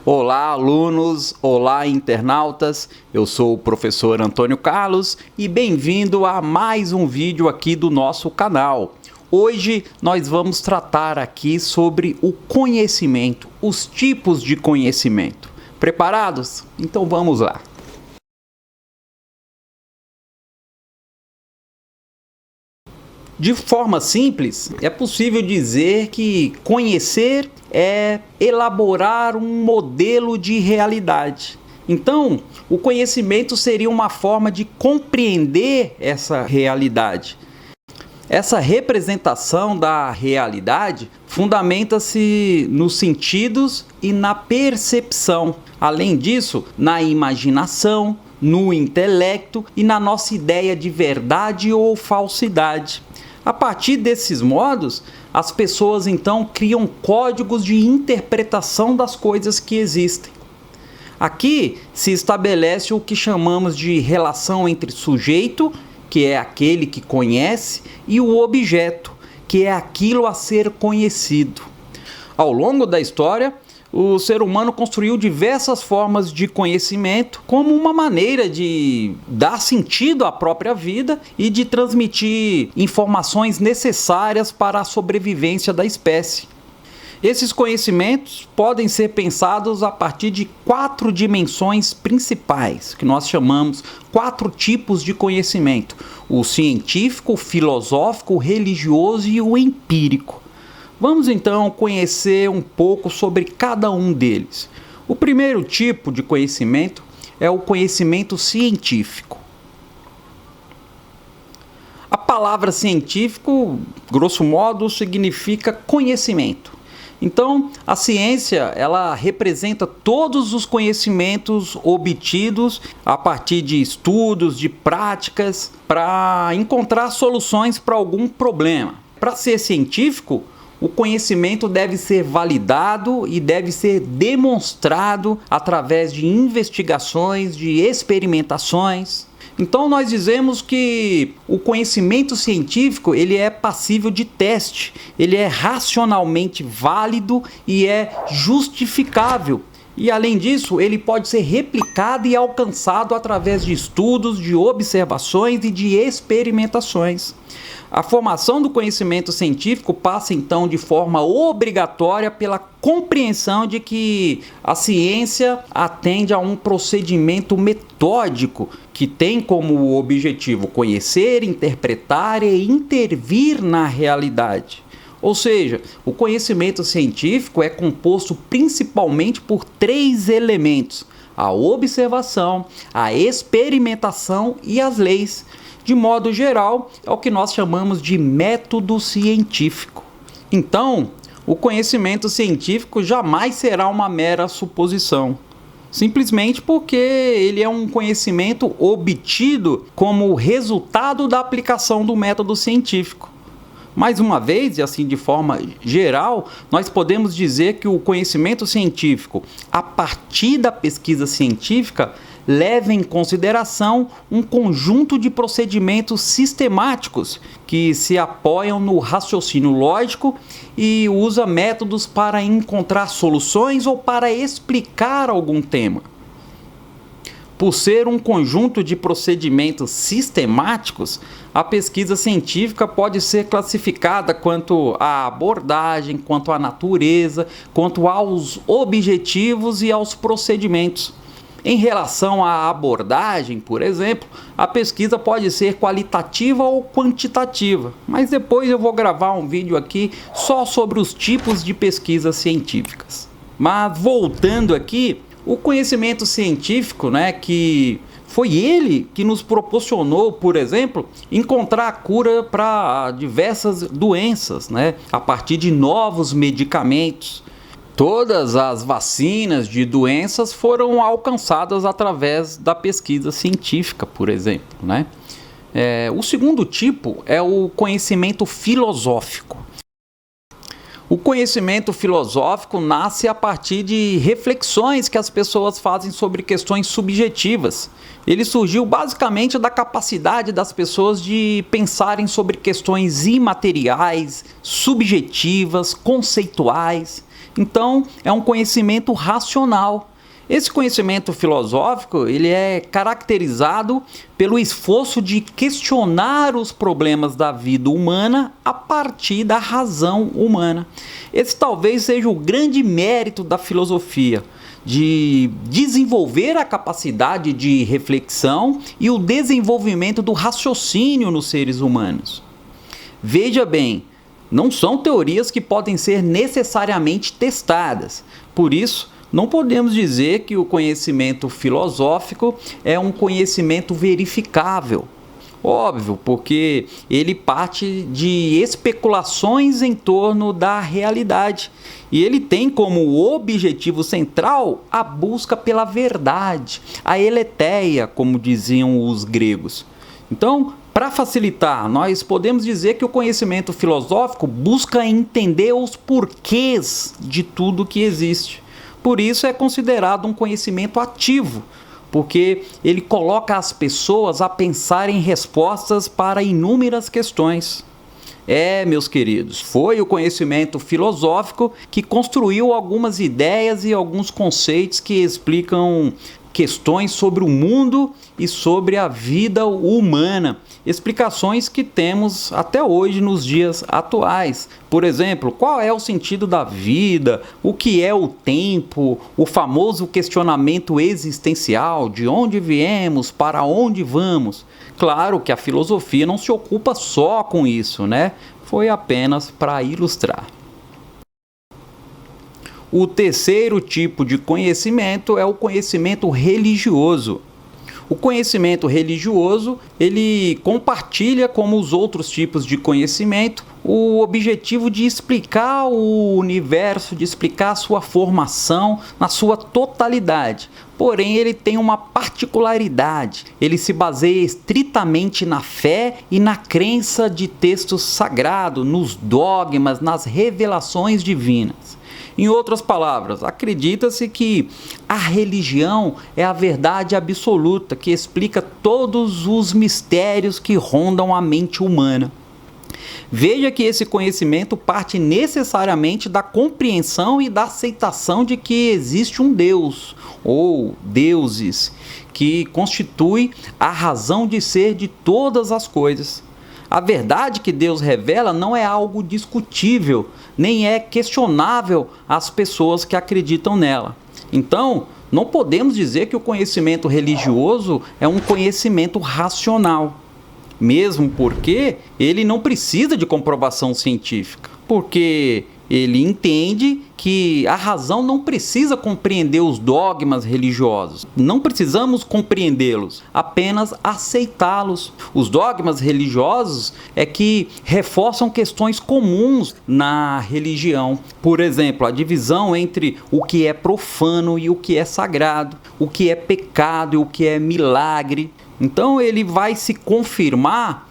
Olá, alunos! Olá, internautas! Eu sou o professor Antônio Carlos e bem-vindo a mais um vídeo aqui do nosso canal. Hoje nós vamos tratar aqui sobre o conhecimento, os tipos de conhecimento. Preparados? Então vamos lá! De forma simples, é possível dizer que conhecer é elaborar um modelo de realidade. Então, o conhecimento seria uma forma de compreender essa realidade. Essa representação da realidade fundamenta-se nos sentidos e na percepção. Além disso, na imaginação, no intelecto e na nossa ideia de verdade ou falsidade. A partir desses modos, as pessoas então criam códigos de interpretação das coisas que existem. Aqui se estabelece o que chamamos de relação entre sujeito, que é aquele que conhece, e o objeto, que é aquilo a ser conhecido. Ao longo da história, o ser humano construiu diversas formas de conhecimento como uma maneira de dar sentido à própria vida e de transmitir informações necessárias para a sobrevivência da espécie. Esses conhecimentos podem ser pensados a partir de 4 dimensões principais, que nós chamamos 4 tipos de conhecimento: o científico, o filosófico, o religioso e o empírico. Vamos então conhecer um pouco sobre cada um deles. O primeiro tipo de conhecimento é o conhecimento científico. A palavra científico, grosso modo, significa conhecimento. Então, a ciência, ela representa todos os conhecimentos obtidos a partir de estudos, de práticas, para encontrar soluções para algum problema. Para ser científico, o conhecimento deve ser validado e deve ser demonstrado através de investigações, de experimentações. Então nós dizemos que o conhecimento científico ele é passível de teste, ele é racionalmente válido e é justificável. E além disso, ele pode ser replicado e alcançado através de estudos, de observações e de experimentações. A formação do conhecimento científico passa então de forma obrigatória pela compreensão de que a ciência atende a um procedimento metódico que tem como objetivo conhecer, interpretar e intervir na realidade. Ou seja, o conhecimento científico é composto principalmente por 3 elementos: a observação, a experimentação e as leis. De modo geral, é o que nós chamamos de método científico. Então, o conhecimento científico jamais será uma mera suposição, simplesmente porque ele é um conhecimento obtido como resultado da aplicação do método científico. Mais uma vez, e assim de forma geral, nós podemos dizer que o conhecimento científico, a partir da pesquisa científica, leva em consideração um conjunto de procedimentos sistemáticos que se apoiam no raciocínio lógico e usa métodos para encontrar soluções ou para explicar algum tema. Por ser um conjunto de procedimentos sistemáticos, a pesquisa científica pode ser classificada quanto à abordagem, quanto à natureza, quanto aos objetivos e aos procedimentos. Em relação à abordagem, por exemplo, a pesquisa pode ser qualitativa ou quantitativa, mas depois eu vou gravar um vídeo aqui só sobre os tipos de pesquisas científicas. Mas voltando aqui, o conhecimento científico, que foi ele que nos proporcionou, por exemplo, encontrar a cura para diversas doenças, a partir de novos medicamentos. Todas as vacinas de doenças foram alcançadas através da pesquisa científica, por exemplo. O segundo tipo é o conhecimento filosófico. O conhecimento filosófico nasce a partir de reflexões que as pessoas fazem sobre questões subjetivas. Ele surgiu basicamente da capacidade das pessoas de pensarem sobre questões imateriais, subjetivas, conceituais. Então, é um conhecimento racional. Esse conhecimento filosófico, ele é caracterizado pelo esforço de questionar os problemas da vida humana a partir da razão humana. Esse talvez seja o grande mérito da filosofia, de desenvolver a capacidade de reflexão e o desenvolvimento do raciocínio nos seres humanos. Veja bem, não são teorias que podem ser necessariamente testadas. Por isso, não podemos dizer que o conhecimento filosófico é um conhecimento verificável. Óbvio, porque ele parte de especulações em torno da realidade. E ele tem como objetivo central a busca pela verdade, a eletheia, como diziam os gregos. Então, para facilitar, nós podemos dizer que o conhecimento filosófico busca entender os porquês de tudo que existe. Por isso é considerado um conhecimento ativo, porque ele coloca as pessoas a pensar em respostas para inúmeras questões. Meus queridos, foi o conhecimento filosófico que construiu algumas ideias e alguns conceitos que explicam questões sobre o mundo e sobre a vida humana. Explicações que temos até hoje nos dias atuais. Por exemplo, qual é o sentido da vida? O que é o tempo? O famoso questionamento existencial, de onde viemos, para onde vamos? Claro que a filosofia não se ocupa só com isso, né? Foi apenas para ilustrar. O terceiro tipo de conhecimento é o conhecimento religioso. O conhecimento religioso, ele compartilha, como os outros tipos de conhecimento, o objetivo de explicar o universo, de explicar a sua formação na sua totalidade. Porém, ele tem uma particularidade. Ele se baseia estritamente na fé e na crença de textos sagrados, nos dogmas, nas revelações divinas. Em outras palavras, acredita-se que a religião é a verdade absoluta que explica todos os mistérios que rondam a mente humana. Veja que esse conhecimento parte necessariamente da compreensão e da aceitação de que existe um Deus, ou deuses, que constitui a razão de ser de todas as coisas. A verdade que Deus revela não é algo discutível, nem é questionável às pessoas que acreditam nela. Então, não podemos dizer que o conhecimento religioso é um conhecimento racional, mesmo porque ele não precisa de comprovação científica, porque ele entende que a razão não precisa compreender os dogmas religiosos. Não precisamos compreendê-los, apenas aceitá-los. Os dogmas religiosos é que reforçam questões comuns na religião. Por exemplo, a divisão entre o que é profano e o que é sagrado, o que é pecado e o que é milagre. Então ele vai se confirmar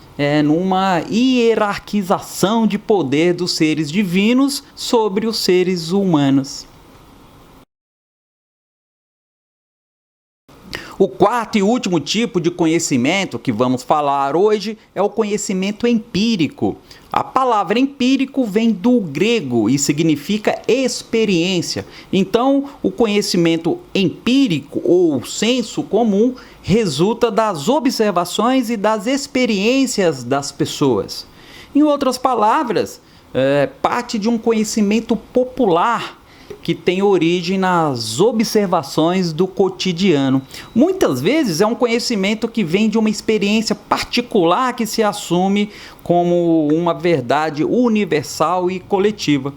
numa hierarquização de poder dos seres divinos sobre os seres humanos. O quarto e último tipo de conhecimento que vamos falar hoje é o conhecimento empírico. A palavra empírico vem do grego e significa experiência. Então, o conhecimento empírico ou senso comum resulta das observações e das experiências das pessoas. Em outras palavras, parte de um conhecimento popular que tem origem nas observações do cotidiano. Muitas vezes é um conhecimento que vem de uma experiência particular que se assume como uma verdade universal e coletiva.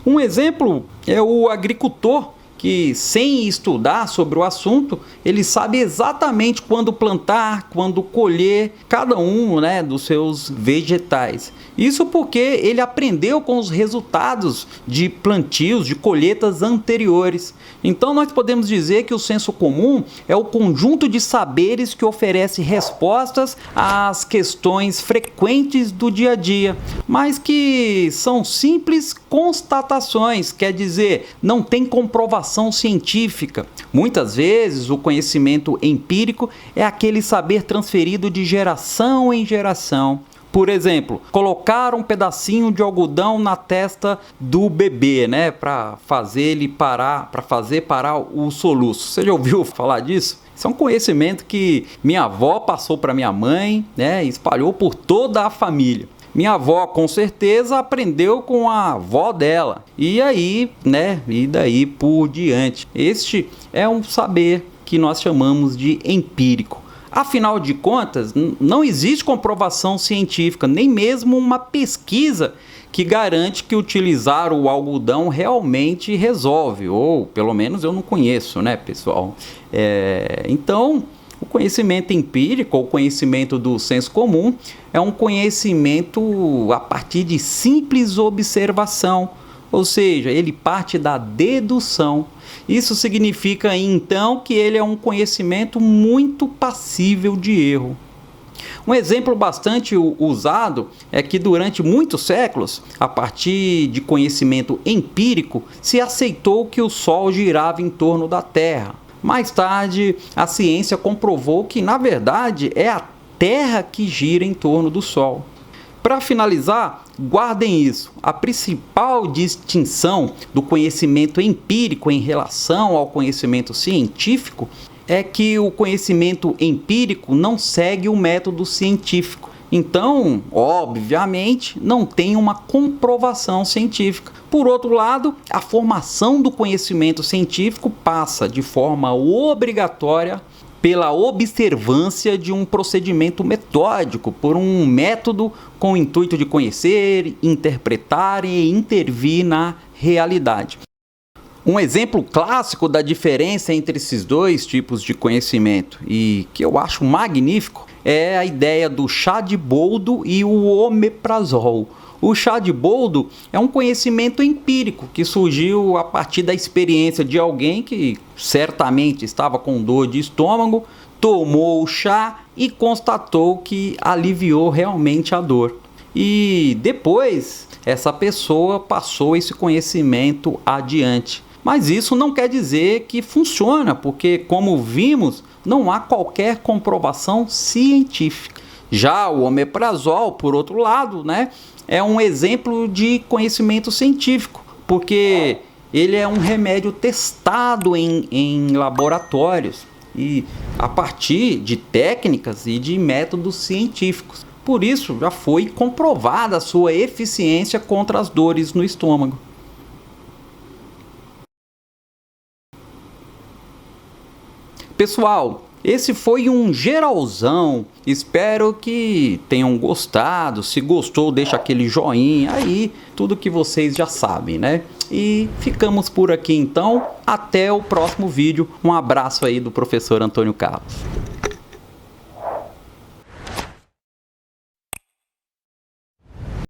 Um exemplo é o agricultor, que sem estudar sobre o assunto, ele sabe exatamente quando plantar, quando colher cada um, dos seus vegetais. Isso porque ele aprendeu com os resultados de plantios, de colheitas anteriores. Então nós podemos dizer que o senso comum é o conjunto de saberes que oferece respostas às questões frequentes do dia a dia, mas que são simples constatações, quer dizer, não tem comprovação científica. Muitas vezes o conhecimento empírico é aquele saber transferido de geração em geração. Por exemplo, colocar um pedacinho de algodão na testa do bebê, né, para fazer ele parar, para fazer parar o soluço. Você já ouviu falar disso? Isso é um conhecimento que minha avó passou para minha mãe, né, e espalhou por toda a família. Minha avó, com certeza, aprendeu com a avó dela. E aí, né, e daí por diante. Este é um saber que nós chamamos de empírico. Afinal de contas, não existe comprovação científica, nem mesmo uma pesquisa que garante que utilizar o algodão realmente resolve, ou pelo menos eu não conheço, né, pessoal? Então, o conhecimento empírico, ou conhecimento do senso comum, é um conhecimento a partir de simples observação, ou seja, ele parte da dedução. Isso significa, então, que ele é um conhecimento muito passível de erro. Um exemplo bastante usado é que durante muitos séculos, a partir de conhecimento empírico, se aceitou que o Sol girava em torno da Terra. Mais tarde, a ciência comprovou que, na verdade, é a Terra que gira em torno do Sol. Para finalizar, guardem isso. A principal distinção do conhecimento empírico em relação ao conhecimento científico é que o conhecimento empírico não segue o método científico. Então, obviamente, não tem uma comprovação científica. Por outro lado, a formação do conhecimento científico passa de forma obrigatória pela observância de um procedimento metódico, por um método com o intuito de conhecer, interpretar e intervir na realidade. Um exemplo clássico da diferença entre esses dois tipos de conhecimento, e que eu acho magnífico, é a ideia do chá de boldo e o omeprazol. O chá de boldo é um conhecimento empírico que surgiu a partir da experiência de alguém que certamente estava com dor de estômago, tomou o chá e constatou que aliviou realmente a dor. E depois essa pessoa passou esse conhecimento adiante. Mas isso não quer dizer que funciona, porque, como vimos, não há qualquer comprovação científica. Já o omeprazol, por outro lado, né, é um exemplo de conhecimento científico, porque ele é um remédio testado em laboratórios e a partir de técnicas e de métodos científicos. Por isso, já foi comprovada a sua eficiência contra as dores no estômago. Pessoal, esse foi um geralzão. Espero que tenham gostado. Se gostou, deixa aquele joinha aí, tudo que vocês já sabem, né? E ficamos por aqui então. Até o próximo vídeo. Um abraço aí do professor Antônio Carlos.